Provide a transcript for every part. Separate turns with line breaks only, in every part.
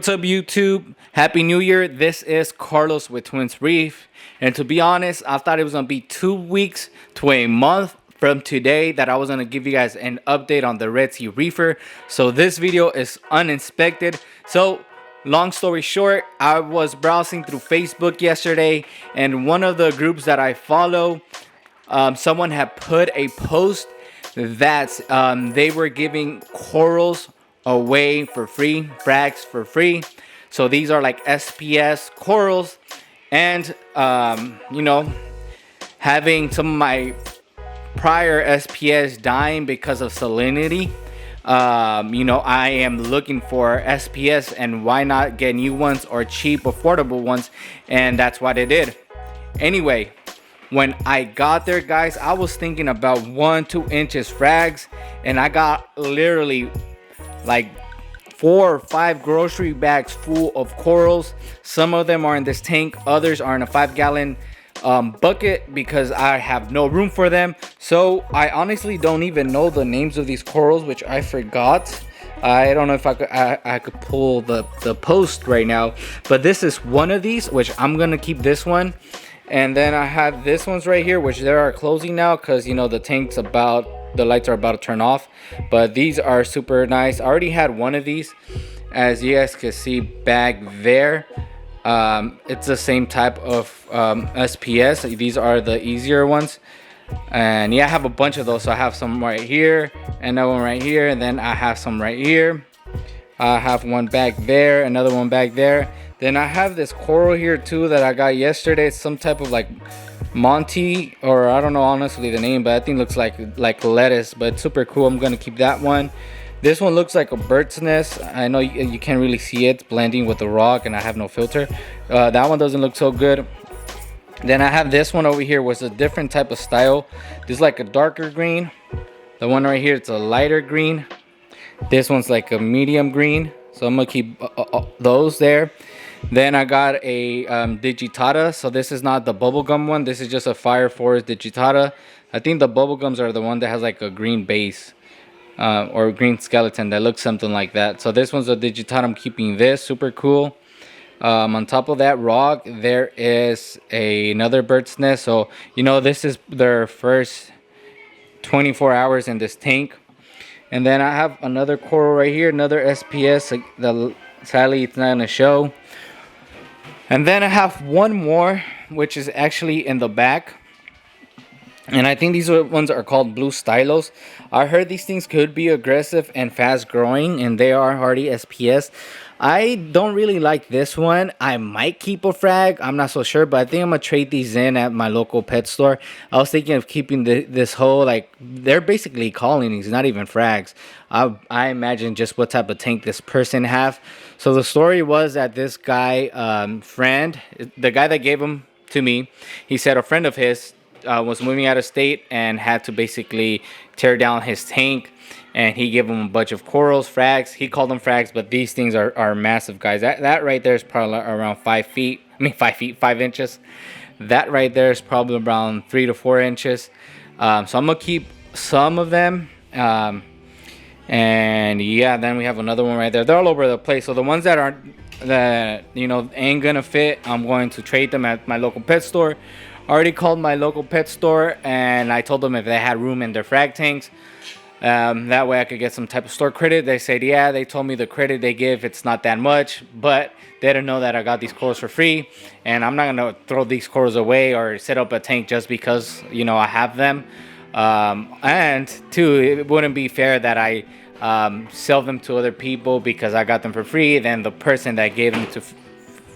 what's up, YouTube? Happy New Year. This is Carlos with Twins Reef. And to be honest, I thought it was going to be 2 weeks to a month from today that I was going to give you guys an update on the Red Sea Reefer. So this video is uninspected. So long story short, I was browsing through Facebook yesterday, and one of the groups that I follow, someone had put a post that they were giving corals away for free, frags for free. So these are like SPS corals, and having some of my prior SPS dying because of salinity, I am looking for SPS, and why not get new ones or cheap affordable ones, and that's what I did. Anyway, when I got there, guys, I was thinking about 1-2 inches frags, and I got literally like 4 or 5 grocery bags full of corals. Some of them are in this tank, others are in a 5-gallon bucket because I have no room for them. So I honestly don't even know the names of these corals, which I forgot. I don't know if I could pull the post right now, but this is one of these, which I'm gonna keep this one. And then I have this ones right here, which they are closing now because the lights are about to turn off. But these are super nice. I already had one of these, as you guys can see back there. It's the same type of SPS. These are the easier ones, and yeah, I have a bunch of those. So I have some right here, another one right here, and then I have some right here. I have one back there, another one back there. Then I have this coral here too that I got yesterday. It's some type of like Monty, or I don't know honestly the name, but I think it looks like lettuce, but it's super cool. I'm gonna keep that one. This one looks like a bird's nest. I know you can't really see it blending with the rock, and I have no filter. That one doesn't look so good. Then I have this one over here, was a different type of style. This is like a darker green. The one right here, it's a lighter green. This one's like a medium green, so I'm gonna keep those there. Then I got a digitata. So this is not the bubblegum one. This is just a fire forest digitata. I think the bubblegums are the one that has like a green base or a green skeleton that looks something like that. So this one's a digitata. I'm keeping this. Super cool. On top of that rock, there is another bird's nest. So this is their first 24 hours in this tank. And then I have another coral right here, another SPS. Sadly, it's not gonna show. And then I have one more, which is actually in the back. And I think these ones are called blue stylos. I heard these things could be aggressive and fast growing, and they are hardy SPS. I don't really like this one. I might keep a frag. I'm not so sure, but I think I'm going to trade these in at my local pet store. I was thinking of keeping this whole, they're basically colonies, not even frags. I imagine just what type of tank this person have. So the story was that this guy, the guy that gave them to me, he said a friend of his was moving out of state and had to basically tear down his tank, and he gave him a bunch of corals, frags. He called them frags, but these things are massive, guys. That right there is probably around 5 feet. 5 inches. That right there is probably around 3 to 4 inches. So I'm gonna keep some of them. And yeah, then we have another one right there. They're all over the place. So the ones that ain't gonna fit, I'm going to trade them at my local pet store. I already called my local pet store, and I told them if they had room in their frag tanks, that way I could get some type of store credit. They said yeah. They told me the credit they give, it's not that much, but they didn't know that I got these corals for free, and I'm not gonna throw these corals away or set up a tank just because I have them. And two, it wouldn't be fair that I sell them to other people because I got them for free. Then the person that gave them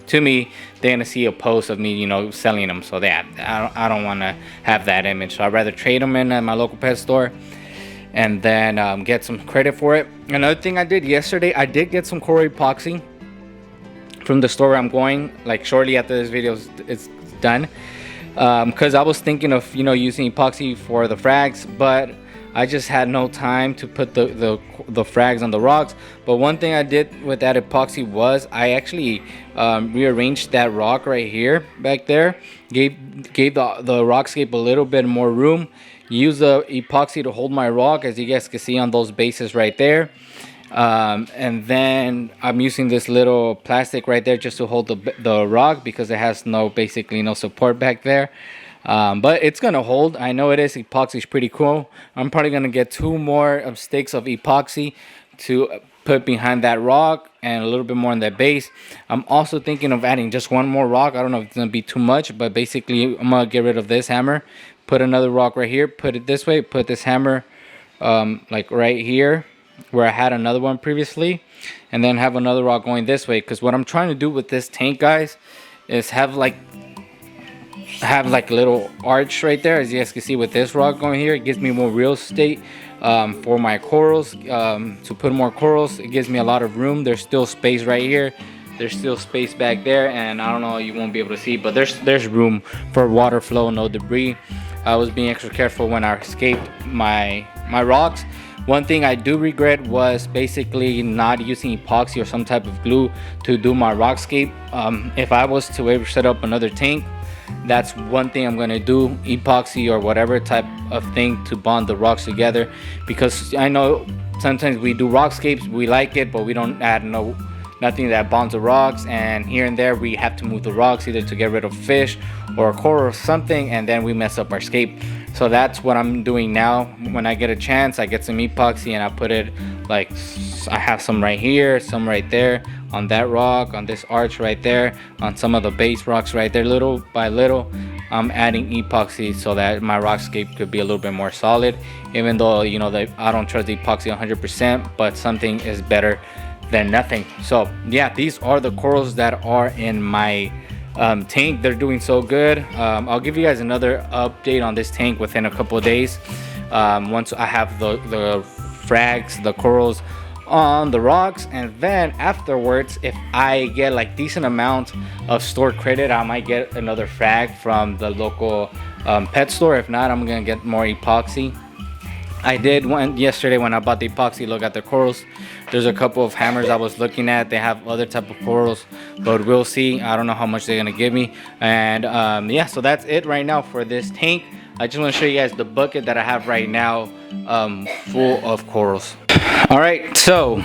to me, they're gonna see a post of me selling them. So that I don't want to have that image. So I'd rather trade them in at my local pet store and then get some credit for it. Another thing I did yesterday, I did get some coral epoxy from the store where I'm going, like shortly after this video is done, because I was thinking of using epoxy for the frags, but I just had no time to put the frags on the rocks. But one thing I did with that epoxy was I actually rearranged that rock right here back there, gave the rockscape a little bit more room, used the epoxy to hold my rock, as you guys can see on those bases right there. And then I'm using this little plastic right there just to hold the rock, because it has basically no support back there. But it's gonna hold. I know it is. Epoxy is pretty cool. I'm probably gonna get 2 more sticks of epoxy to put behind that rock, and a little bit more on that base. I'm also thinking of adding just 1 more rock. I don't know if it's gonna be too much, but basically I'm gonna get rid of this hammer, put another rock right here, put it this way, put this hammer like right here where I had another one previously, and then have another rock going this way. Because what I'm trying to do with this tank, guys, is have like a little arch right there, as you guys can see with this rock going here. It gives me more real estate for my corals, to put more corals. It gives me a lot of room. There's still space right here, there's still space back there, and I don't know, you won't be able to see, but there's room for water flow, no debris. I was being extra careful when I escaped my rocks. One thing I do regret was basically not using epoxy or some type of glue to do my rockscape. If I was to ever set up another tank, that's one thing I'm gonna do, epoxy or whatever type of thing to bond the rocks together. Because I know sometimes we do rockscapes, we like it, but we don't add nothing that bonds the rocks, and here and there we have to move the rocks either to get rid of fish or a coral or something, and then we mess up our scape. So that's what I'm doing now. When I get a chance, I get some epoxy and I put it, like, I have some right here, some right there, on that rock, on this arch right there, on some of the base rocks right there. Little by little I'm adding epoxy so that my rockscape could be a little bit more solid, even though, you know, I don't trust the epoxy 100%, but something is better than nothing. So yeah, these are the corals that are in my tank. They're doing so good. I'll give you guys another update on this tank within a couple of days, once I have the frags, the corals on the rocks. And then afterwards, if I get like decent amount of stored credit, I might get another frag from the local pet store. If not, I'm gonna get more epoxy. I did one yesterday when I bought the epoxy, look at the corals. There's a couple of hammers I was looking at. They have other type of corals, but we'll see. I don't know how much they're gonna give me. And yeah, so that's it right now for this tank. I just want to show you guys the bucket that I have right now, full of corals. All right, so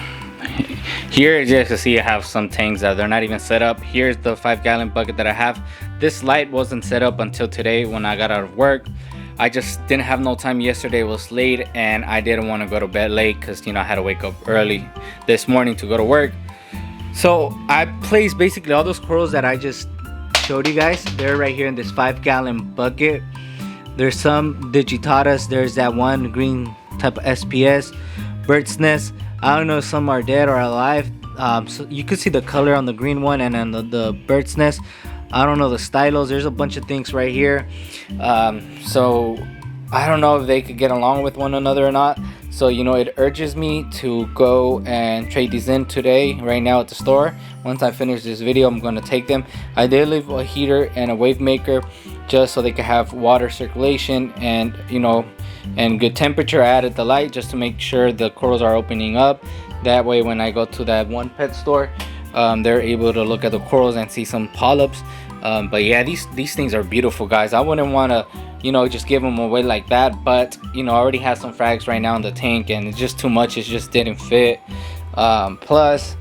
here, as you can see, I have some tanks that they're not even set up. Here's the 5-gallon bucket that I have. This light wasn't set up until today when I got out of work. I just didn't have no time yesterday. It was late and I didn't want to go to bed late because, you know, I had to wake up early this morning to go to work. So I placed basically all those corals that I just showed you guys. They're right here in this 5-gallon bucket. There's some digitatas. There's that one green type of SPS, bird's nest. I don't know if some are dead or alive. So you can see the color on the green one, and then the bird's nest. I don't know the stylos. There's a bunch of things right here. So I don't know if they could get along with one another or not. So, you know, it urges me to go and trade these in today, right now at the store. Once I finish this video, I'm going to take them. I did leave a heater and a wave maker just so they could have water circulation and, you know, and good temperature. I added the light just to make sure the corals are opening up. That way when I go to that one pet store, they're able to look at the corals and see some polyps. But yeah, these things are beautiful, guys. I wouldn't want to, you know, just give them away like that, but, you know, I already have some frags right now in the tank and it's just too much. It just didn't fit. Plus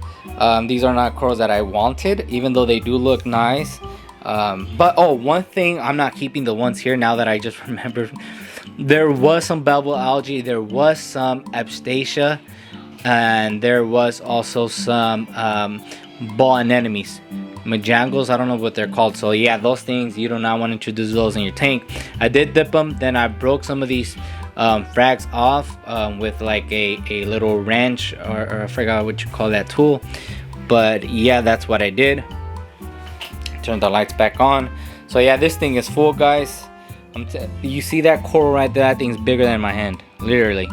these are not corals that I wanted, even though they do look nice. But oh, one thing, I'm not keeping the ones here now that I just remembered. There was some bubble algae, there was some abstacia, and there was also some ball anemones, majangles, I don't know what they're called. So yeah, those things, you do not want to introduce those in your tank. I did dip them, then I broke some of these frags off with like a little wrench, or I forgot what you call that tool. But yeah, that's what I did. Turn the lights back on. So yeah, this thing is full, guys. You see that coral right there? That thing's bigger than my hand, literally.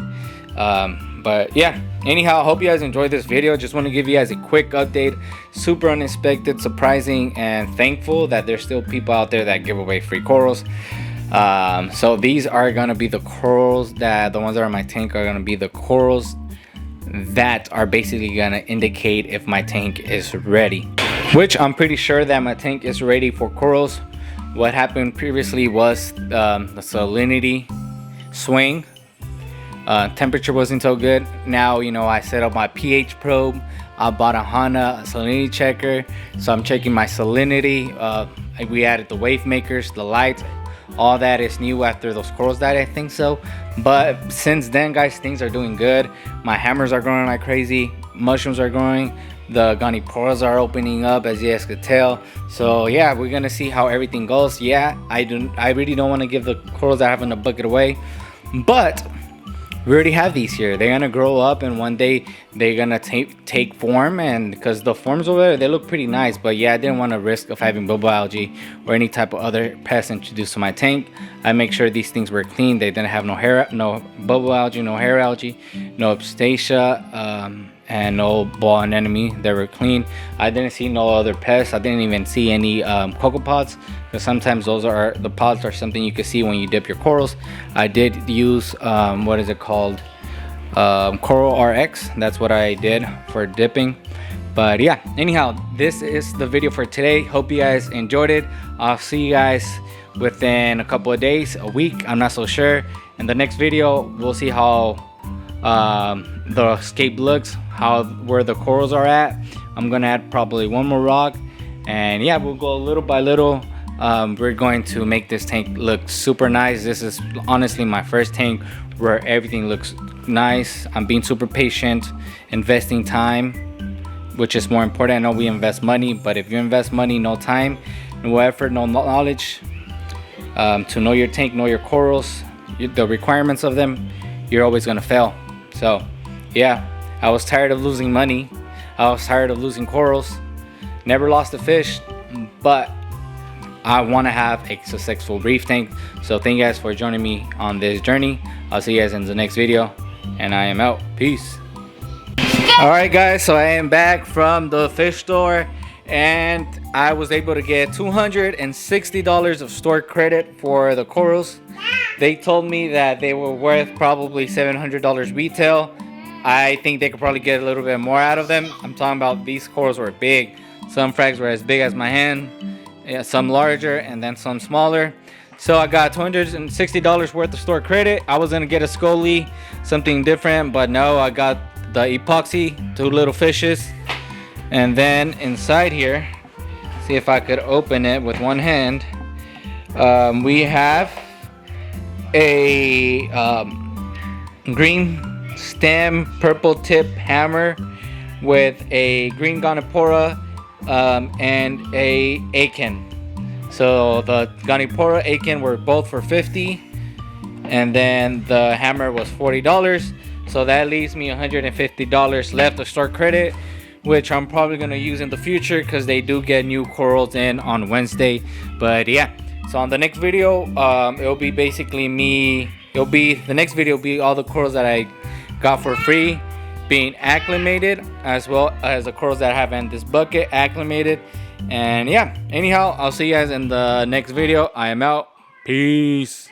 But yeah, anyhow, I hope you guys enjoyed this video. Just want to give you guys a quick update. Super unexpected, surprising, and thankful that there's still people out there that give away free corals. So these are gonna be the corals that, the ones that are in my tank are gonna be the corals that are basically gonna indicate if my tank is ready, which I'm pretty sure that my tank is ready for corals. What happened previously was the salinity swing. Temperature wasn't so good. Now, you know, I set up my pH probe. I bought a Hana salinity checker, so I'm checking my salinity. We added the wave makers, the lights, all that is new after those corals died, I think so. But since then, guys, things are doing good. My hammers are growing like crazy. Mushrooms are growing. The goniporas are opening up, as you guys could tell. So yeah, we're gonna see how everything goes. Yeah, I really don't want to give the corals that I have in the bucket away, but we already have these here. They're gonna grow up, and one day they're gonna take form. And because the forms over there, they look pretty nice, but yeah, I didn't want to risk of having bubble algae or any type of other pests introduced to my tank. I make sure these things were clean. They didn't have no bubble algae, no hair algae, no abstatia, and no ball anemone. They were clean. I didn't see no other pests. I didn't even see any cocopods, because sometimes the pods are something you can see when you dip your corals. I did use what is it called, Coral RX. That's what I did for dipping. But yeah, anyhow, this is the video for today. Hope you guys enjoyed it. I'll see you guys within a couple of days, a week, I'm not so sure. In the next video, we'll see how the escape looks, where the corals are at. I'm gonna add probably one more rock, and yeah, we'll go little by little. We're going to make this tank look super nice. This is honestly my first tank where everything looks nice. I'm being super patient, investing time, which is more important. I know we invest money, but if you invest money, no time, no effort, no knowledge to know your tank, know your corals, the requirements of them, you're always gonna fail. So yeah, I was tired of losing money. I was tired of losing corals. Never lost a fish, but I want to have a successful reef tank. So thank you guys for joining me on this journey. I'll see you guys in the next video, and I am out. Peace. All right, guys, so I am back from the fish store, and I was able to get $260 of store credit for the corals. They told me that they were worth probably $700 retail. I think they could probably get a little bit more out of them. I'm talking about these corals were big. Some frags were as big as my hand, yeah, some larger, and then some smaller. So I got $260 worth of store credit. I was gonna get a Scully, something different, but no, I got the epoxy, 2 little fishes. And then inside here, see if I could open it with one hand. We have a green stem purple tip hammer with a green gonipora and a akin. So the gonipora akin were both for $50, and then the hammer was $40. So that leaves me $150 left of store credit, which I'm probably going to use in the future because they do get new corals in on Wednesday. But yeah, so on the next video, it'll be basically the next video will be all the corals that I got for free being acclimated, as well as the corals that I have in this bucket acclimated. And yeah, anyhow, I'll see you guys in the next video. I am out. Peace.